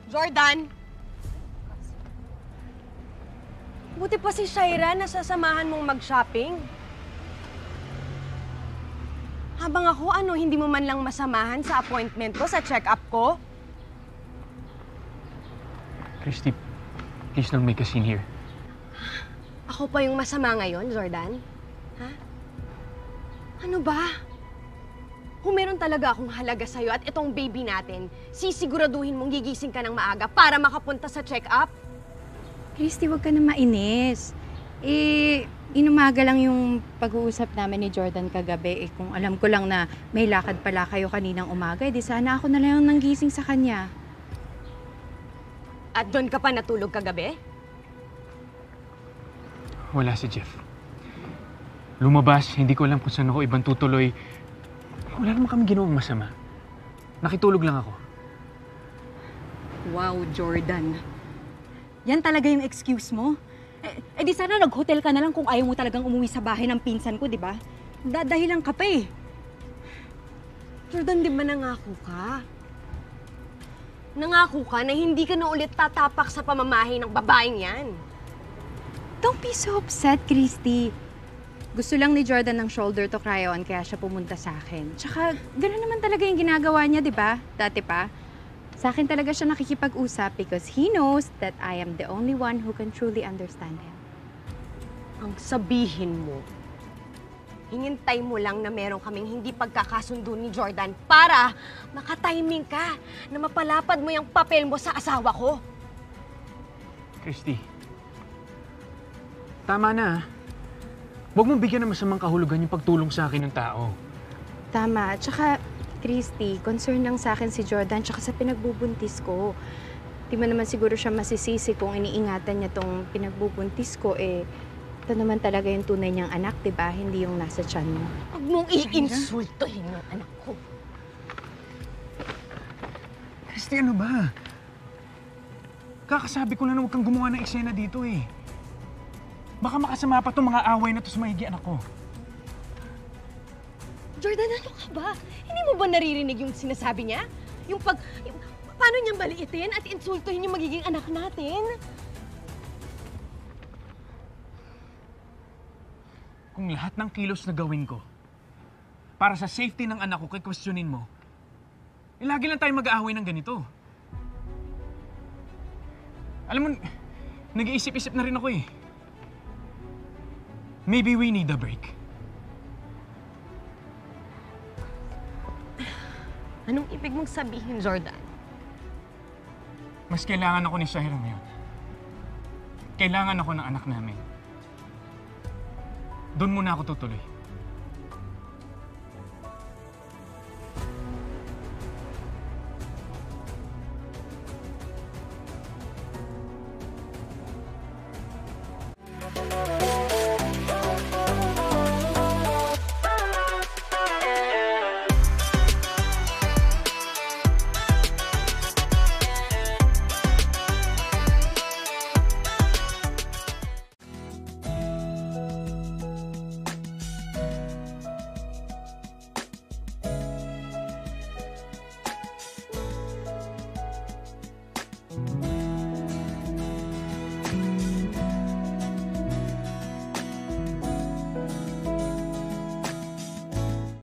Jordan! Buti pa si Shaira na sasamahan mong mag-shopping. Habang ako, hindi mo man lang masamahan sa appointment ko, sa check-up ko? Christy, please don't make a scene here. Ako pa yung masama ngayon, Jordan? Ha? Ano ba? Kung meron talaga akong halaga sa'yo at itong baby natin, sisiguraduhin mong gigising ka ng maaga para makapunta sa check-up? Christy, huwag ka na mainis. Inumaga lang yung pag-uusap namin ni Jordan kagabi. Kung alam ko lang na may lakad pala kayo kaninang umaga, di sana ako na lang yung nanggising sa kanya. At doon ka pa natulog kagabi? Wala si Jeff. Lumabas, hindi ko alam kung saan ako ibang tutuloy. Wala naman kami ginawang masama. Nakitulog lang ako. Wow, Jordan. Yan talaga yung excuse mo? Di sana nag-hotel ka na lang kung ayaw mo talagang umuwi sa bahay ng pinsan ko, di ba? Dadahilan ka pa eh. Jordan, di ba nangako ka? Nangako ka na hindi ka na ulit tatapak sa pamamahay ng babaeng yan. Don't be so upset, Christy. Gusto lang ni Jordan ng shoulder to cry on kaya siya pumunta sa akin. Tsaka, gano'n naman talaga yung ginagawa niya, di ba? Dati pa. Sa akin talaga siya nakikipag-usap because he knows that I am the only one who can truly understand him. Ang sabihin mo, hingintay mo lang na meron kaming hindi pagkakasundo ni Jordan para makatiming ka na mapalapad mo yung papel mo sa asawa ko. Christy, tama na. Huwag mong bigyan ng masamang kahulugan yung pagtulong sa akin ng tao. Tama. Tsaka, Christy, concern lang sa akin si Jordan tsaka sa pinagbubuntis ko. Di mo naman siguro siya masisisi kung iniingatan niya tong pinagbubuntis ko. Ito naman talaga yung tunay niyang anak, di ba? Hindi yung nasa tiyan mo. Huwag mong iinsultohin yung anak ko. Christy, ano ba? Kakasabi ko na huwag kang gumawa ng eksena dito eh. Baka makasama pa itong mga away na to sa maigi anak ko. Jordan, ano ka ba? Hindi mo ba naririnig yung sinasabi niya? Paano niyang baliitin at insultuhin yung magiging anak natin? Kung lahat ng kilos na gawin ko para sa safety ng anak ko, kay questionin mo, lagi lang tayo mag-aaway ng ganito. Alam mo, nag-iisip-isip na rin ako eh. Maybe we need a break. Anong ibig mong sabihin, Jordan? Mas kailangan ako ni Shaira ngayon. Kailangan ako ng anak namin. Doon muna ako tutuloy.